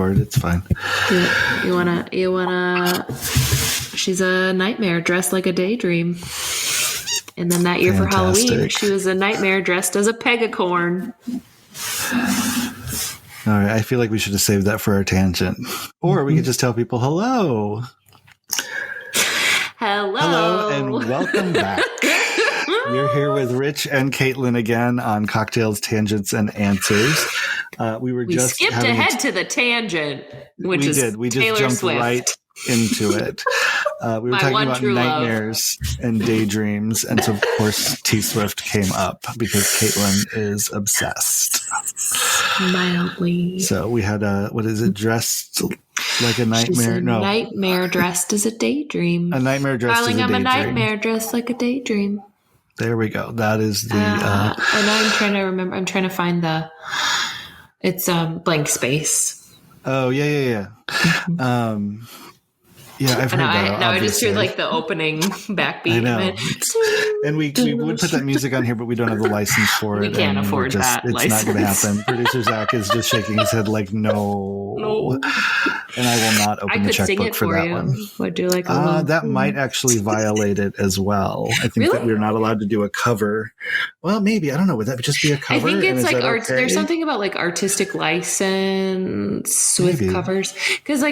forward. It's fine. You wanna. She's a nightmare dressed like a daydream. And then that year for Halloween, she was a nightmare dressed as a pegacorn. All right, I feel like we should have saved that for our tangent. Or we could just tell people hello. Hello, and welcome back. You're here with Rich and Caitlin again on Cocktails, Tangents, and Answers. We skipped ahead to the tangent, which we is did. We just Taylor jumped Swift. Right into it. We were talking about nightmares and daydreams, and so of course T Swift came up because Caitlin is obsessed. Mildly. So we had dressed like a nightmare? Nightmare dressed as a daydream. A nightmare dressed as a daydream. Darling, I'm a nightmare dressed like a daydream. There we go. That is the. And now I'm trying to remember. I'm trying to find it's blank space. Oh yeah. Yeah, I've heard that. Now I just hear like the opening backbeat. I know. And we would put that music on here, but we don't have the license for it. We can't afford that It's license. not going to happen. Producer Zach is just shaking his head like, no. And I will not open the checkbook for that one. Would do like that might actually violate it as well. I think that we're not allowed to do a cover. Well, maybe. I don't know. Would that just be a cover? I think it's like okay? There's something about like artistic license with covers. Because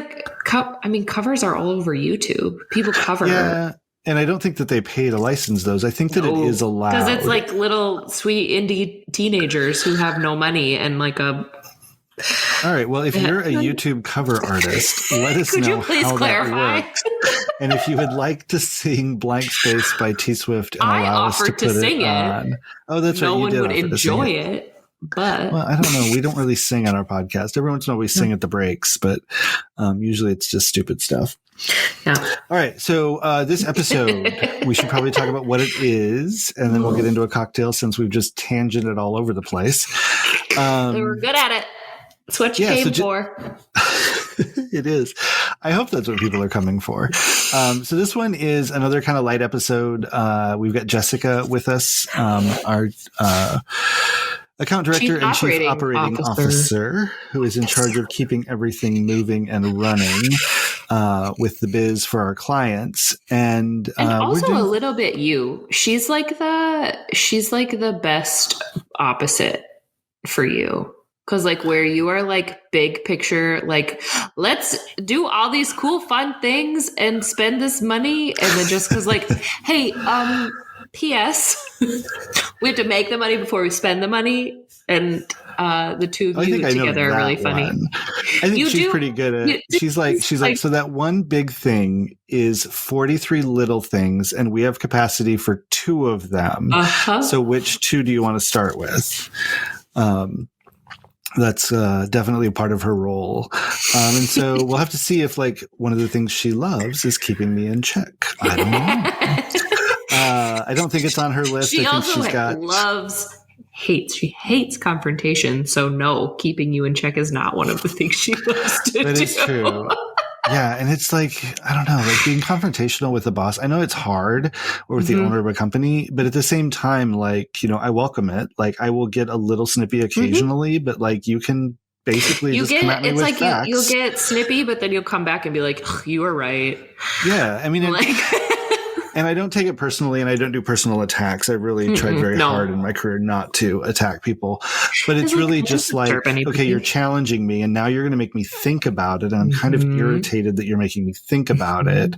covers are all over YouTube. People cover. Yeah. And I don't think that they pay to license those. I think that it is allowed. Because it's like little sweet indie teenagers who have no money and like a... All right. Well, if you're a YouTube cover artist, let us know how that works. And if you would like to sing Blank Space by T Swift and allow us to put it on. Oh, that's right. No you one did would enjoy it. But well, I don't know. We don't really sing on our podcast. Every once in a while we sing at the breaks, but usually it's just stupid stuff. Yeah. All right. So this episode, we should probably talk about what it is, and then we'll get into a cocktail since we've just tangented all over the place. We're good at it. That's what you came for. It is. I hope that's what people are coming for. So this one is another kind of light episode. We've got Jessica with us, our account director and chief operating officer, who is in charge of keeping everything moving and running with the biz for our clients. And also a little bit you. She's like the best opposite for you. Because like where you are like big picture, like let's do all these cool fun things and spend this money, and then just because like, hey, P.S. we have to make the money before we spend the money, and the two of you together are really funny. I think she's pretty good at. She's like so that one big thing is 43 little things, and we have capacity for 2 of them. So which 2 do you want to start with? That's definitely a part of her role. And so we'll have to see if like one of the things she loves is keeping me in check. I don't know. I don't think it's on her list. She I think also she's got she hates confrontation. So no, keeping you in check is not one of the things she loves to do. That is true. Yeah. And it's like, I don't know, like being confrontational with the boss. I know it's hard or with the owner of a company, but at the same time, like, I welcome it. Like I will get a little snippy occasionally, but like you can basically come at me with facts. You'll get snippy, but then you'll come back and be like, you were right. Yeah. I mean, and I don't take it personally, and I don't do personal attacks. I really tried very hard in my career not to attack people. But it's really just like, okay, you're challenging me, and now you're going to make me think about it. And I'm kind of irritated that you're making me think about it.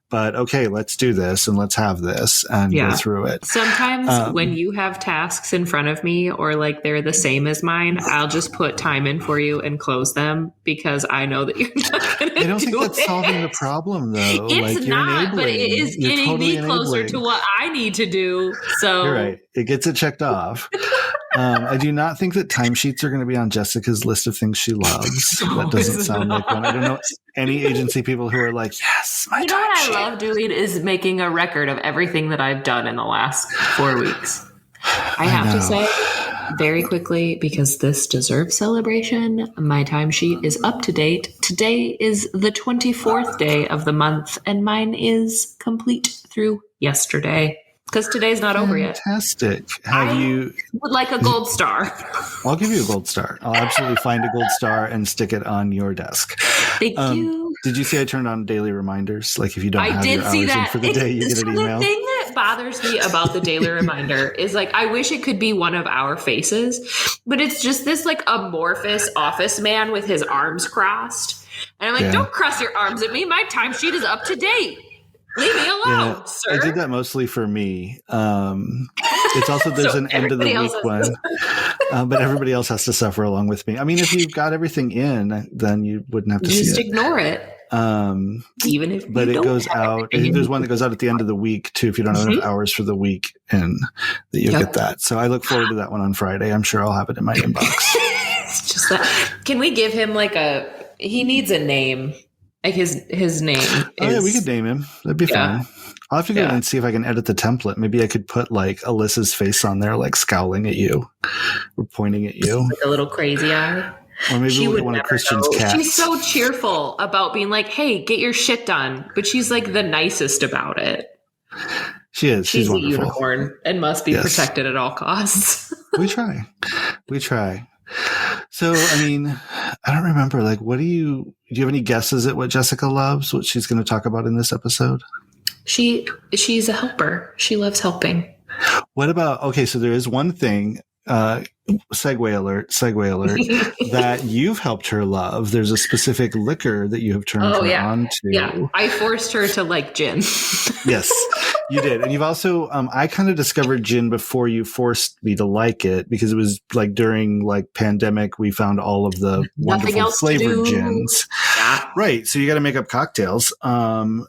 But okay, let's do this, and let's have this, and go through it. Sometimes when you have tasks in front of me, or like they're the same as mine, I'll just put time in for you and close them because I know that you're not going to do it. I don't think that's solving the problem, though. It's not, but it is getting me closer to what I need to do. So you're right. It gets it checked off. I do not think that timesheets are going to be on Jessica's list of things she loves. That doesn't sound like one. I don't know any agency people who are like, yes, my timesheet. What I love doing is making a record of everything that I've done in the last 4 weeks. I have to say very quickly, because this deserves celebration, my timesheet is up to date. Today is the 24th day of the month, and mine is complete through yesterday. because today's not over yet. Fantastic. Have you? Would like a gold star. I'll give you a gold star. I'll absolutely find a gold star and stick it on your desk. Thank you. Did you see I turned on daily reminders? Like if you don't have your hours in for the It's, day, you get an email. The thing that bothers me about the daily reminder is like, I wish it could be one of our faces, but it's just this like amorphous office man with his arms crossed. And I'm like, don't cross your arms at me. My timesheet is up to date. Leave me alone, sir. I did that mostly for me. It's also there's an end of the week one, but everybody else has to suffer along with me. I mean, if you've got everything in, then you wouldn't have to just see ignore it. Even if, but it goes out. I think there's one that goes out at the end of the week too. If you don't have enough hours for the week, and that you'll get that. So I look forward to that one on Friday. I'm sure I'll have it in my inbox. It's just that. Can we give him like he needs a name. Like his name. Oh yeah, we could name him. That'd be fun. I'll have to go and see if I can edit the template. Maybe I could put like Alyssa's face on there, like scowling at you or pointing at you, like a little crazy eye. Or maybe we'll get one of Christian's cats. She's so cheerful about being like, "Hey, get your shit done," but she's like the nicest about it. She is. She's a wonderful. Unicorn and must be protected at all costs. We try. So, I mean, I don't remember. Like, do you have any guesses at what Jessica loves? What she's going to talk about in this episode? She's a helper. She loves helping. What about? Okay, so there is one thing. Segue alert, that you've helped her love. There's a specific liquor that you have turned her on to. Yeah, I forced her to like gin. Yes, you did. And you've also, I kind of discovered gin before you forced me to like it, because it was like during like pandemic, we found all of the wonderful flavored gins. Yeah. Right. So you got to make up cocktails. But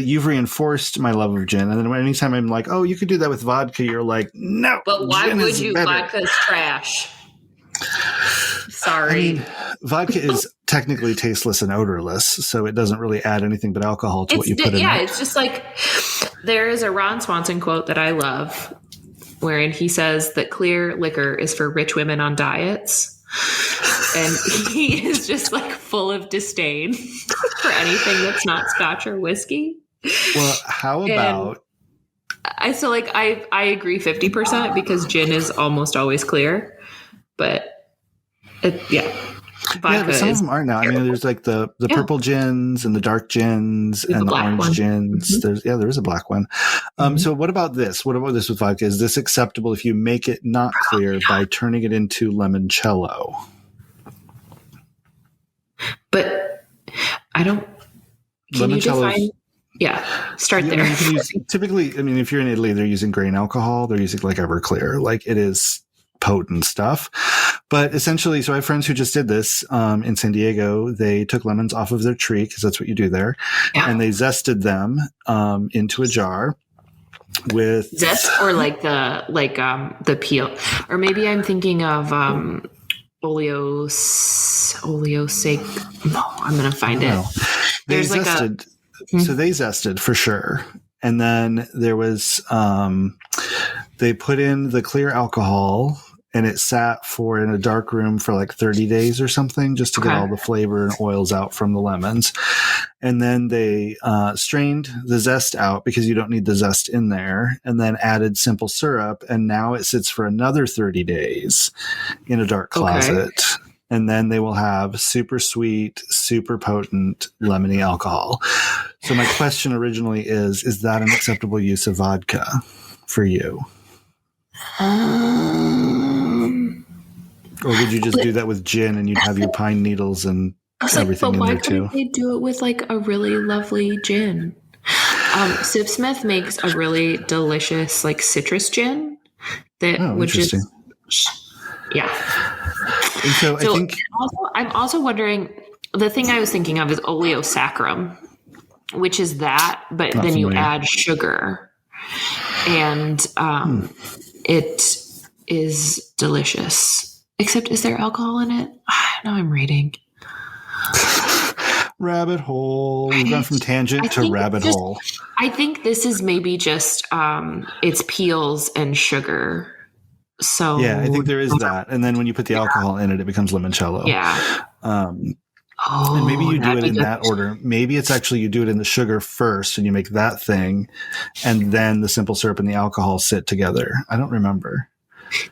you've reinforced my love of gin. And then anytime I'm like, oh, you could do that with vodka, you're like, no. But why would you? Better. Vodka's trash. Sorry. I mean, vodka is technically tasteless and odorless, so it doesn't really add anything but alcohol to what you put in it. Yeah, it's just like, there is a Ron Swanson quote that I love, wherein he says that clear liquor is for rich women on diets. And he is just like full of disdain for anything that's not scotch or whiskey. Well, how about... I agree 50% because gin is almost always clear. But but some of them are now. I mean, there's like the purple gins and the dark gins and the orange gins. Mm-hmm. There is a black one. So what about this? What about this with vodka? Is this acceptable if you make it not clear by turning it into limoncello? But I don't. Can you define? Yeah, start there. Typically, I mean, if you're in Italy, they're using grain alcohol. They're using like Everclear. Like it is potent stuff. But essentially, so I have friends who just did this in San Diego. They took lemons off of their tree, because that's what you do there, and they zested them into a jar with zest, or like the peel, or maybe I'm thinking of oleosake. No, I'm gonna find it. They zested. So they zested for sure. And then there was, they put in the clear alcohol, and it sat in a dark room for like 30 days or something, just to get all the flavor and oils out from the lemons. And then they strained the zest out, because you don't need the zest in there, and then added simple syrup. And now it sits for another 30 days in a dark closet. Okay. And then they will have super sweet, super potent lemony alcohol. So my question originally is that an acceptable use of vodka for you? Or would you just do that with gin and you'd have your pine needles and everything in there too? Why couldn't they do it with like a really lovely gin? Sipsmith makes a really delicious like citrus gin which is And so I think I'm also wondering, the thing I was thinking of is oleosaccharum, which is that, but then you add sugar, and it is delicious. Except, is there alcohol in it? Now I'm reading. Rabbit hole. We've gone from tangent to rabbit hole. I think this is maybe just it's peels and sugar. So yeah, I think there is that. And then when you put the alcohol in it, it becomes limoncello. Yeah. Oh, and maybe you do that'd it be in good. that order. Maybe it's actually you do it in the sugar first and you make that thing, and then the simple syrup and the alcohol sit together. I don't remember.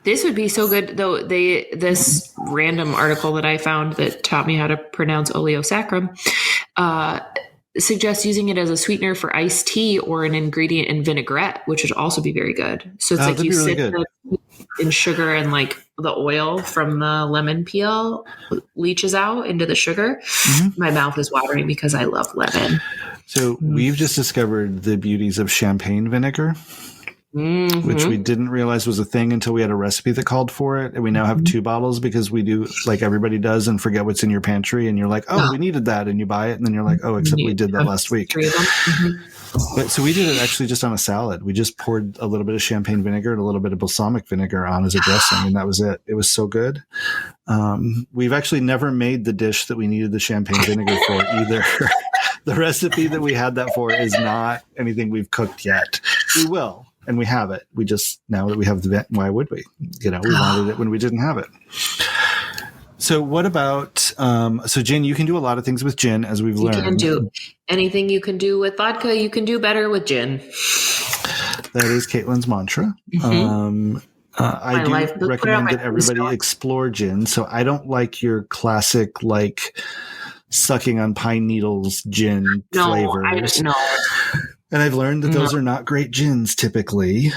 This would be so good, though. This random article that I found that taught me how to pronounce oleosaccharum suggests using it as a sweetener for iced tea or an ingredient in vinaigrette, which would also be very good. So it's like that'd you be really sit good. in sugar and like the oil from the lemon peel leaches out into the sugar. Mm-hmm. My mouth is watering because I love lemon. So we've just discovered the beauties of champagne vinegar, which we didn't realize was a thing until we had a recipe that called for it. And we now have 2 bottles because we do like everybody does and forget what's in your pantry. And you're like, oh, we needed that. And you buy it. And then you're like, oh, except we did that last week. 3 of them. But so we did it actually just on a salad. We just poured a little bit of champagne vinegar and a little bit of balsamic vinegar on as a dressing. And that was it. It was so good. We've actually never made the dish that we needed the champagne vinegar for either. The recipe that we had that for is not anything we've cooked yet. We will. And we have it. We just, now that we have the vent, why would we? We wanted it when we didn't have it. So what about, so gin, you can do a lot of things with gin, as we've learned. You can do anything you can do with vodka, you can do better with gin. That is Caitlin's mantra. I do recommend that everybody explore gin. So I don't like your classic, like, sucking on pine needles gin flavors. No. And I've learned that those are not great gins typically,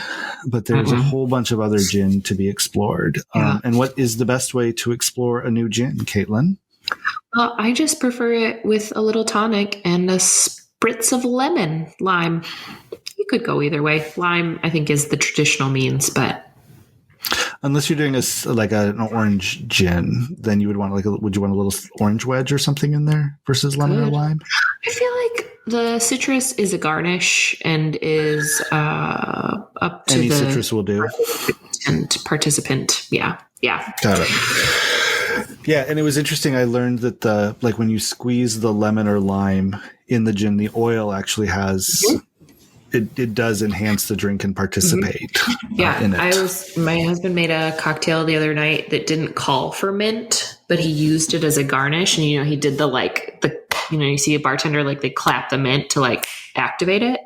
but there's a whole bunch of other gin to be explored. And what is the best way to explore a new gin, Caitlin? Well, I just prefer it with a little tonic and a spritz of lime. You could go either way. Lime, I think, is the traditional means, but unless you're doing an orange gin, then you would want would you want a little orange wedge or something in there versus lemon or lime? I feel like the citrus is a garnish and is up to any the citrus will do. Participant. Yeah. Got it. Yeah, and it was interesting. I learned that when you squeeze the lemon or lime in the gin, the oil actually has it does enhance the drink and participate. In it. My husband made a cocktail the other night that didn't call for mint, but he used it as a garnish, and he did you see a bartender they clap the mint to activate it,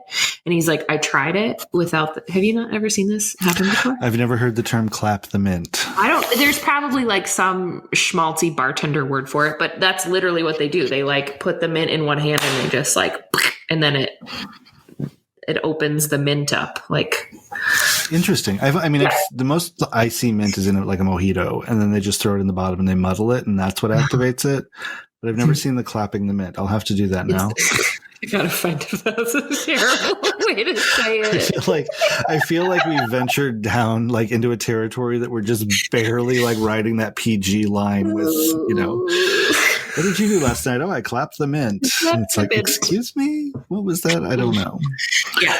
and he's like, I tried it without have you not ever seen this happen before? I've never heard the term clap the mint. There's probably some schmaltzy bartender word for it, but that's literally what they do. They put the mint in one hand and they just and then it opens the mint up. Interesting. The most I see mint is in it like a mojito, and then they just throw it in the bottom and they muddle it, and that's what activates it. But I've never seen the clapping the mint. I'll have to do that now. I gotta find if that's a terrible way to say it. I feel like we ventured down into a territory that we're just barely riding that PG line with, what did you do last night? Oh, I clapped the mint. And it's excuse me? What was that? I don't know. Yeah.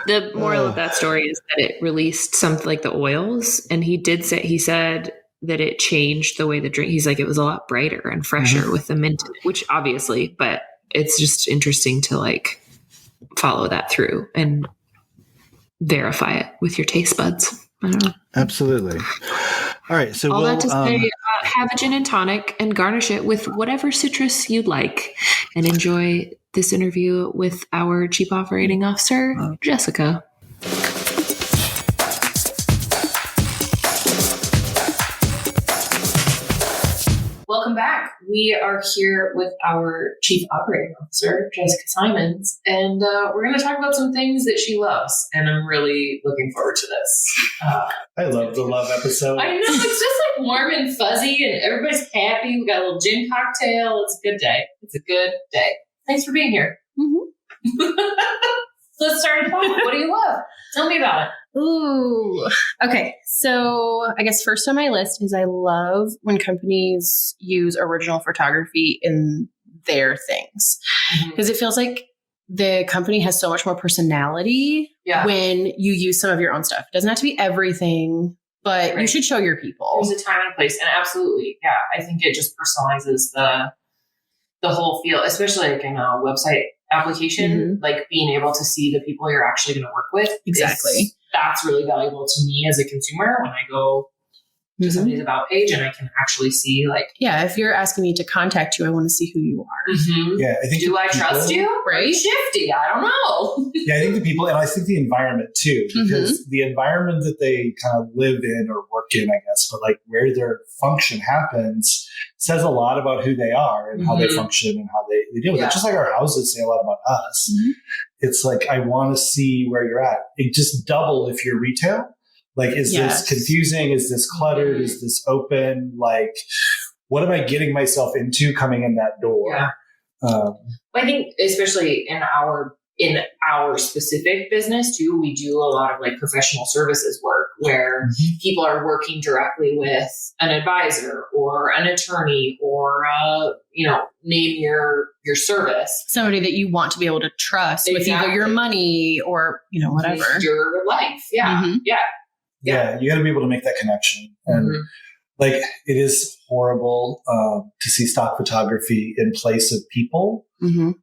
The moral of that story is that it released something like the oils, and he said that it changed the way the drink, he's like, it was a lot brighter and fresher with the mint in it, which obviously, but it's just interesting to follow that through and verify it with your taste buds. I don't know. Absolutely. All right. So that to say, have a gin and tonic and garnish it with whatever citrus you'd like, and enjoy this interview with our Chief Operating Officer, Jessica. Welcome back. We are here with our Chief Operating Officer, Jessica Simons, and we're going to talk about some things that she loves, and I'm really looking forward to this. I love the love episode. I know, it's just warm and fuzzy, and everybody's happy. We got a little gin cocktail. It's a good day. It's a good day. Thanks for being here. Mm-hmm. Let's start. What do you love? Tell me about it. Ooh. Okay. So I guess first on my list is I love when companies use original photography in their things, because it feels like the company has so much more personality when you use some of your own stuff. It doesn't have to be everything, but you should show your people. There's a time and a place. And absolutely. Yeah. I think it just personalizes the whole feel, especially in a website application, being able to see the people you're actually going to work with. Exactly. That's really valuable to me as a consumer when I go to somebody's about page and I can actually see like, yeah, if you're asking me to contact you, I want to see who you are. Yeah, I think do I trust you? Right? Shifty. I don't know. Yeah, I think the people, and I think the environment too, because the environment that they kind of live in or work in, I guess, but like where their function happens says a lot about who they are and how they function and how they deal with it. Just like our houses say a lot about us. It's like, I want to see where you're at. It just double if you're retail. Like, is this confusing? Is this cluttered? Is this open? Like, what am I getting myself into coming in that door? Yeah. I think especially in our specific business too, we do a lot of like professional services work where people are working directly with an advisor or an attorney or name your service. Somebody that you want to be able to trust with either your money or, whatever. Your life. Yeah. Yeah, you got to be able to make that connection. And like, it is horrible to see stock photography in place of people.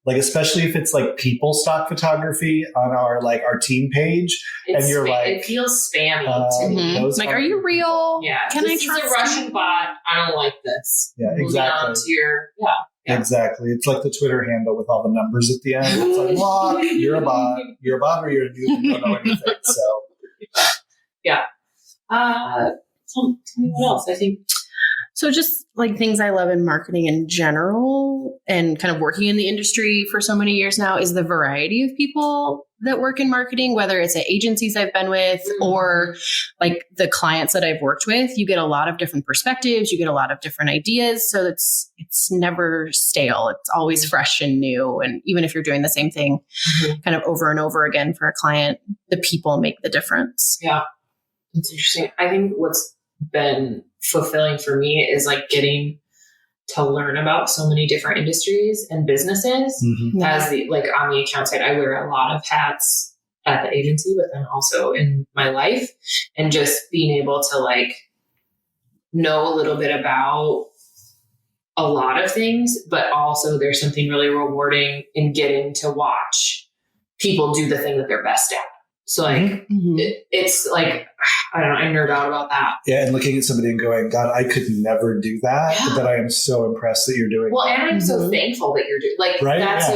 Like, especially if it's like people stock photography on our team page, and you're like, it feels spammy to me. Like, are you real? Yeah, can I trust this is a Russian bot? I don't like this. Yeah, exactly. Yeah. Exactly. It's like the Twitter handle with all the numbers at the end. It's like, block, you're a bot. You're a bot, or you don't know anything. So. Yeah. Tell me what else. I think. So just like things I love in marketing in general and kind of working in the industry for so many years now is the variety of people that work in marketing, whether it's at agencies I've been with or like the clients that I've worked with. You get a lot of different perspectives. You get a lot of different ideas. So it's never stale. It's always fresh and new. And even if you're doing the same thing kind of over and over again for a client, the people make the difference. Yeah. It's interesting. I think what's been fulfilling for me is like getting to learn about so many different industries and businesses. As on the account side, I wear a lot of hats at the agency, but then also in my life, and just being able to like know a little bit about a lot of things, but also there's something really rewarding in getting to watch people do the thing that they're best at. So like, it's like, I don't know, I nerd out about that. Yeah. And looking at somebody and going, God, I could never do that, but I am so impressed that you're doing Well, and I'm so thankful that you're doing, like, that's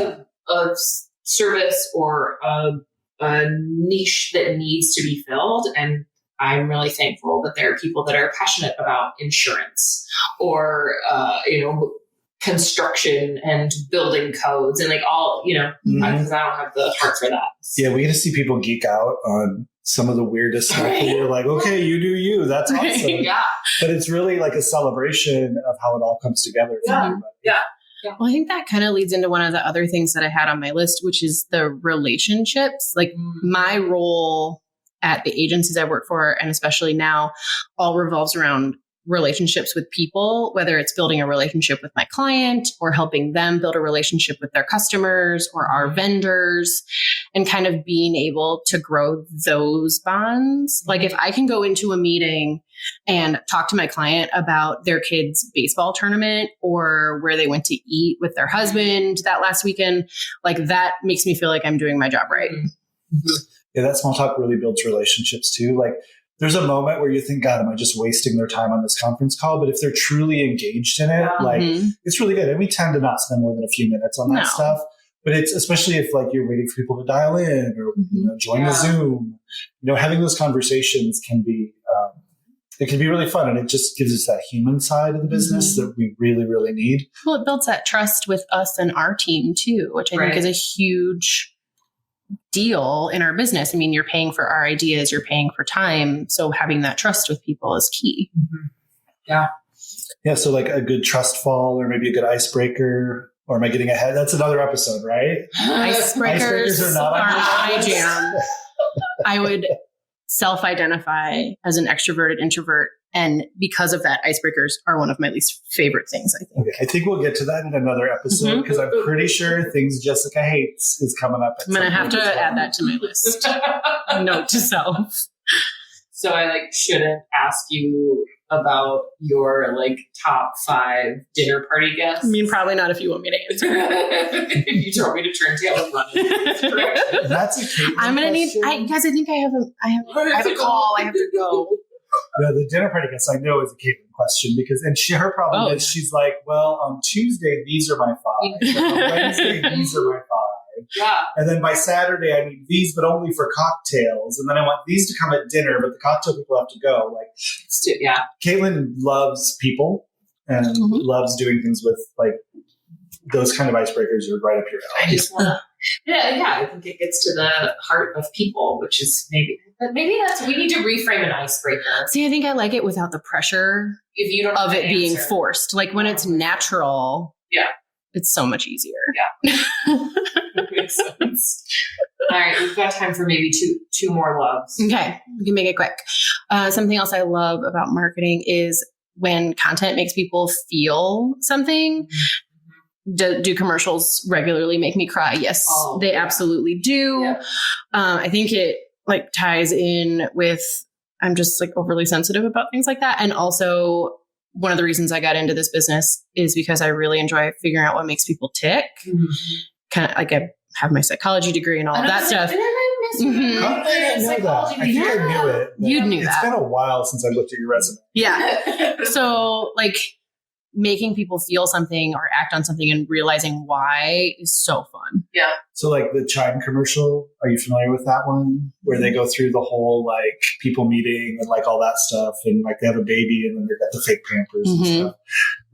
a service or a niche that needs to be filled. And I'm really thankful that there are people that are passionate about insurance or, construction and building codes and like all, because I don't have the heart for that. Yeah, we get to see people geek out on some of the weirdest stuff. And you're like, okay, you do you. That's awesome. Yeah. But it's really like a celebration of how it all comes together. Yeah. Well, I think that kind of leads into one of the other things that I had on my list, which is the relationships. Like my role at the agencies I work for, and especially now, all revolves around relationships with people, whether it's building a relationship with my client or helping them build a relationship with their customers or our vendors, and kind of being able to grow those bonds. Like if I can go into a meeting and talk to my client about their kids' baseball tournament or where they went to eat with their husband that last weekend, like that makes me feel like I'm doing my job right. Yeah, that small talk really builds relationships too. Like there's a moment where you think, God, am I just wasting their time on this conference call? But if they're truly engaged in it, it's really good. And we tend to not spend more than a few minutes on that stuff. But it's especially if like you're waiting for people to dial in or join the Zoom, having those conversations can be, it can be really fun. And it just gives us that human side of the business that we really, really need. Well, it builds that trust with us and our team too, which I think is a huge deal in our business. I mean, you're paying for our ideas, you're paying for time. So having that trust with people is key. Yeah. Yeah. So like a good trust fall or maybe a good icebreaker, or am I getting ahead? That's another episode, right? Icebreakers are not my jam. I would self-identify as an extroverted introvert. And because of that, icebreakers are one of my least favorite things, I think. Okay, I think we'll get to that in another episode because I'm pretty sure things Jessica hates is coming up. I'm going to have to add that to my list. Note to self. So I shouldn't ask you about your top 5 dinner party guests. I mean, probably not if you want me to answer. You told me to turn tail and run it. That's a Caitlin I'm going to need, guys, I think I have a call. I have to go. The dinner party guest I know is a Caitlin question because, and her problem is she's like, well, on Tuesday, these are my 5. And on Wednesday, these are my 5. Yeah. And then by Saturday, I need these, but only for cocktails. And then I want these to come at dinner, but the cocktail people have to go. Like, yeah. Caitlin loves people and loves doing things with like those kind of icebreakers are right up your alley. I just want to, I think it gets to the heart of people, which is maybe that's, we need to reframe an icebreaker. See, I think I like it without the pressure if you don't of it being forced. Like when it's natural. Yeah. It's so much easier. Yeah. That makes sense. All right. We've got time for maybe two more loves. Okay. We can make it quick. Something else I love about marketing is when content makes people feel something. Do commercials regularly make me cry? Yes, they absolutely do. Yeah. I think it like ties in with, I'm just like overly sensitive about things like that. And also one of the reasons I got into this business is because I really enjoy figuring out what makes people tick. Kind of like I have my psychology degree and all of that stuff. I didn't know that. I think I knew it. You knew that. It's been a while since I looked at your resume. Yeah. So like making people feel something or act on something and realizing why is so fun. Yeah. So like the Chime commercial, are you familiar with that one? Where they go through the whole like people meeting and like all that stuff and like they have a baby and then they've got the fake Pampers and stuff.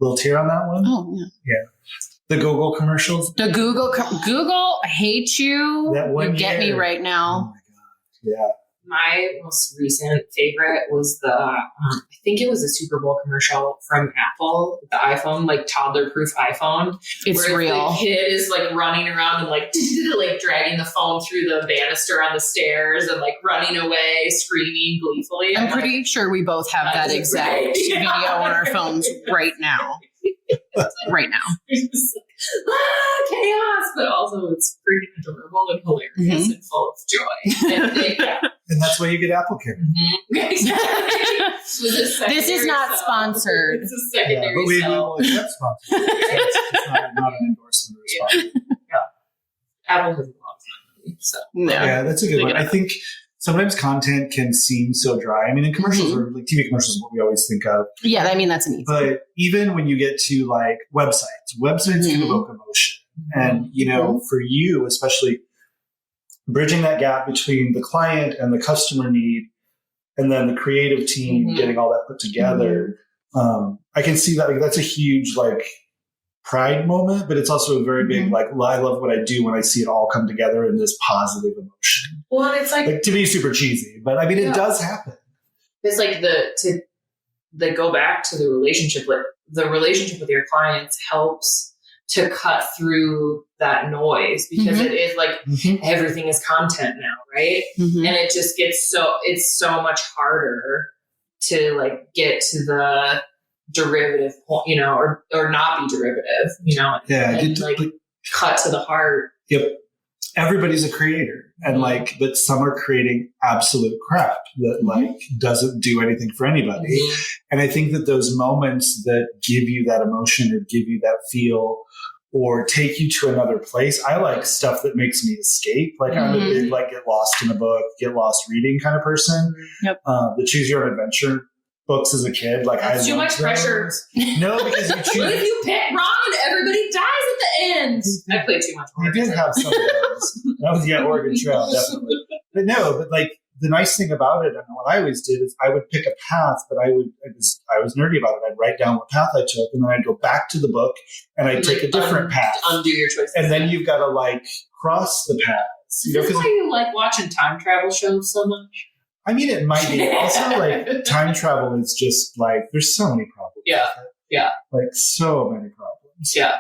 Little tear on that one? Oh, yeah. Yeah. The Google commercials? The Google, I hate you. That one you get me right now. Oh my God. Yeah. My most recent favorite was I think it was a Super Bowl commercial from Apple, the iPhone, like toddler-proof iPhone. It's real. The kid is like running around and like dragging the phone through the banister on the stairs and like running away, screaming gleefully. I'm pretty sure we both have that exact video on our phones right now. Right now. It's like, chaos, but also it's freaking adorable and hilarious and full of joy. And that's why you get Apple Care. Exactly. This is not sponsored. It's a secondary but we will accept sponsors. It's not an endorsement or response. Yeah. Apple has a lot of money. So. Yeah, that's a good one. I think sometimes content can seem so dry. I mean, in commercials or like TV commercials is what we always think of. Yeah, I mean, that's an easy. But even when you get to like websites can evoke emotion. And, you know, for you, especially bridging that gap between the client and the customer need and then the creative team getting all that put together, I can see that. Like, that's a huge, like, pride moment, but it's also a very big, like, I love what I do when I see it all come together in this positive emotion. Well, it's like to be super cheesy, but I mean, it does happen. It's like the go back to the relationship with your clients helps to cut through that noise because it is like everything is content now, right? And it just gets it's so much harder to like get to the derivative point, you know, or not be derivative, you know, and like cut to the heart. Yep. Everybody's a creator and like, but some are creating absolute crap that like doesn't do anything for anybody. And I think that those moments that give you that emotion or give you that feel or take you to another place, I like stuff that makes me escape. Like I'm a big, like get lost in a book, get lost reading kind of person. Yep. The choose your own adventure books as a kid. Like that's too much pressure. No, because you choose. What if you pick wrong and everybody dies at the end? I played too much. You did have some of those. That was Oregon Trail, definitely. But no, but like the nice thing about it, and what I always did is I would pick a path, but I was nerdy about it. I'd write down what path I took, and then I'd go back to the book and I'd take a different path. Undo your choices. And then you've got to like cross the paths. Is this why you like watching time travel shows so much? I mean, it might be. Also, like, time travel is just, like, there's so many problems. Yeah. Yeah. Like, so many problems. Yeah.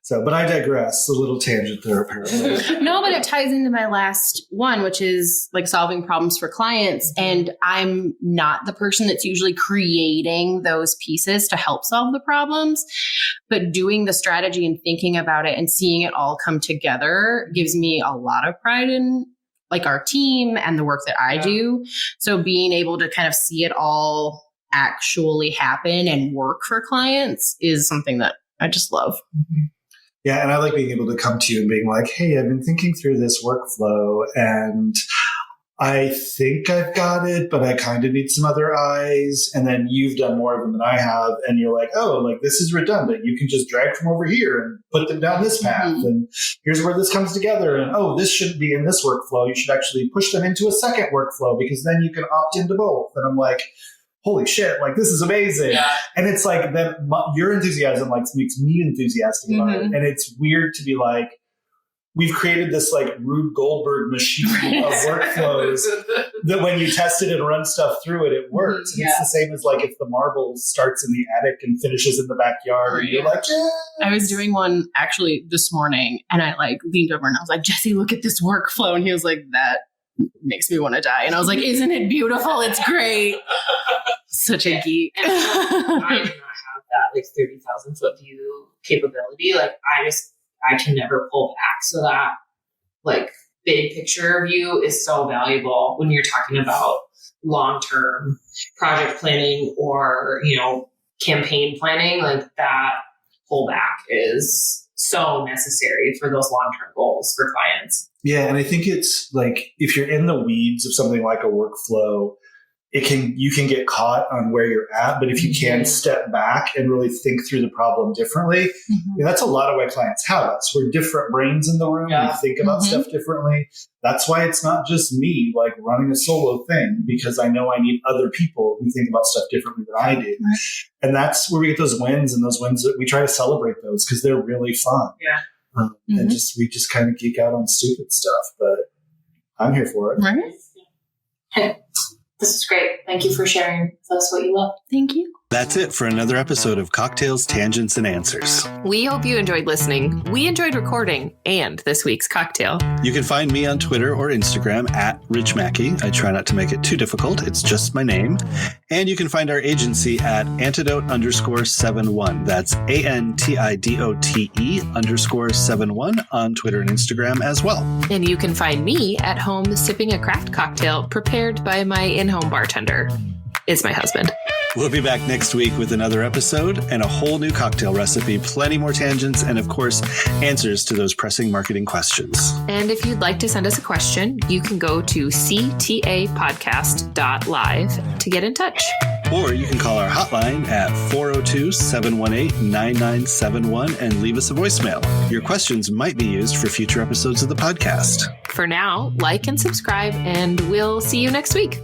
So, but I digress. A little tangent there, apparently. No, but it ties into my last one, which is, like, solving problems for clients. And I'm not the person that's usually creating those pieces to help solve the problems. But doing the strategy and thinking about it and seeing it all come together gives me a lot of pride in like our team and the work that I do. So being able to kind of see it all actually happen and work for clients is something that I just love. Yeah. And I like being able to come to you and being like, hey, I've been thinking through this workflow and I think I've got it, but I kind of need some other eyes. And then you've done more of them than I have. And you're like, oh, like this is redundant. You can just drag from over here and put them down this path. Mm-hmm. And here's where this comes together. And oh, this shouldn't be in this workflow. You should actually push them into a second workflow because then you can opt into both. And I'm like, holy shit, like this is amazing. Yeah. And it's like then your enthusiasm like makes me enthusiastic about it. And it's weird to be like, we've created this like Rube Goldberg machine of workflows that when you test it and run stuff through it, it works. And it's the same as like if the marble starts in the attic and finishes in the backyard and you're like, yeah. I was doing one actually this morning and I like leaned over and I was like, Jesse, look at this workflow. And he was like, that makes me want to die. And I was like, isn't it beautiful? It's great. Such a geek. I do not have that like 30,000 foot view capability. Like I can never pull back. So that like big picture view is so valuable when you're talking about long-term project planning or, campaign planning. Like that pullback is so necessary for those long-term goals for clients. Yeah. And I think it's like, if you're in the weeds of something like a workflow, you can get caught on where you're at, but if you can step back and really think through the problem differently, that's a lot of why clients have us. We're different brains in the room. We think about stuff differently. That's why it's not just me like running a solo thing, because I know I need other people who think about stuff differently than I do. Right. And that's where we get those wins, and those wins that we try to celebrate those because they're really fun. Yeah. And we just kind of geek out on stupid stuff, but I'm here for it. Right. Hey. This is great. Thank you for sharing with us what you love. Thank you. That's it for another episode of Cocktails, Tangents, and Answers. We hope you enjoyed listening. We enjoyed recording and this week's cocktail. You can find me on Twitter or Instagram at Rich Mackey. I try not to make it too difficult. It's just my name. And you can find our agency at Antidote_71. That's ANTIDOTE_71 on Twitter and Instagram as well. And you can find me at home sipping a craft cocktail prepared by my in-home bartender. Is my husband. We'll be back next week with another episode and a whole new cocktail recipe, plenty more tangents, and of course, answers to those pressing marketing questions. And if you'd like to send us a question, you can go to ctapodcast.live to get in touch. Or you can call our hotline at 402-718-9971 and leave us a voicemail. Your questions might be used for future episodes of the podcast. For now, like and subscribe, and we'll see you next week.